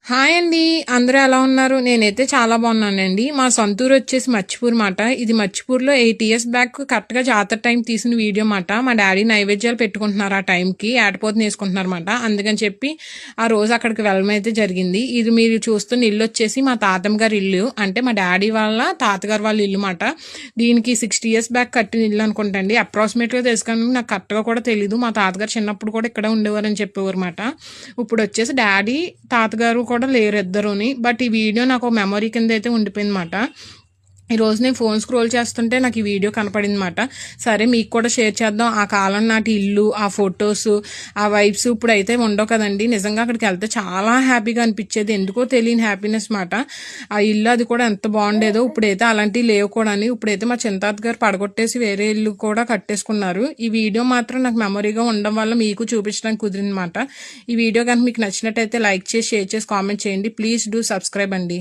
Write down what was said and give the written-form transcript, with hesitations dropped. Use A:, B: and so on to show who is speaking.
A: Hi అండి. అందరూ ఎలా ఉన్నారు? నేనైతే చాలా బాగున్నానండి. మా సొంత ఊరు వచ్చేసి మచ్చిపూర్ మాట. ఇది మచ్చిపూర్లో 8 ఇయర్స్ బ్యాక్ కరెక్ట్గా జాతర టైం తీసిన వీడియో మాట. మా డాడీ నైవేద్యాలు పెట్టుకుంటున్నారు ఆ టైంకి, ఏటపోతు వేసుకుంటున్నారు మాట. అందుకని చెప్పి ఆ రోజు అక్కడికి వెళ్ళడం అయితే జరిగింది. ఇది మీరు చూస్తున్న ఇల్లు వచ్చేసి మా తాతమ్మ గారి ఇల్లు, అంటే మా డాడీ వాళ్ళ తాతగారు వాళ్ళ ఇల్లు మాట. దీనికి 60 ఇయర్స్ బ్యాక్ కట్టిన ఇల్లు అనుకుంటండి. అప్రాక్సిమేట్గా తెలుసుకొని నాకు కరెక్ట్గా కూడా తెలీదు. మా తాతగారు చిన్నప్పుడు కూడా ఇక్కడ ఉండేవారని చెప్పేవారు మాట. ఇప్పుడు వచ్చేసి డాడీ తాతగారు కూడా లేరు ఇద్దరుని. బట్ ఈ వీడియో నాకు మెమరీ కింద అయితే ఉండిపోయింది మాట. ఈరోజు నేను ఫోన్ స్క్రోల్ చేస్తుంటే నాకు ఈ వీడియో కనపడింది మాట. సరే మీకు కూడా షేర్ చేద్దాం. ఆ కాలం నాటి ఇల్లు, ఆ ఫొటోస్, ఆ వైబ్స్ ఇప్పుడు అయితే ఉండవు కదండి. నిజంగా అక్కడికి వెళ్తే చాలా హ్యాపీగా అనిపించేది, ఎందుకో తెలియని హ్యాపీనెస్ మాట. ఆ ఇల్లు అది కూడా ఎంత బాగుండేదో. ఇప్పుడైతే అలాంటివి లేవు కూడా. ఇప్పుడైతే మా చింతాత్ గారు పడగొట్టేసి వేరే ఇల్లు కూడా కట్టేసుకున్నారు. ఈ వీడియో మాత్రం నాకు మెమరీగా ఉండడం వల్ల మీకు చూపించడానికి కుదిరింది మాట. ఈ వీడియో కనుక మీకు నచ్చినట్టయితే లైక్ చేసి, షేర్ చేసి, కామెంట్ చేయండి. ప్లీజ్ డూ సబ్స్క్రైబ్ అండి.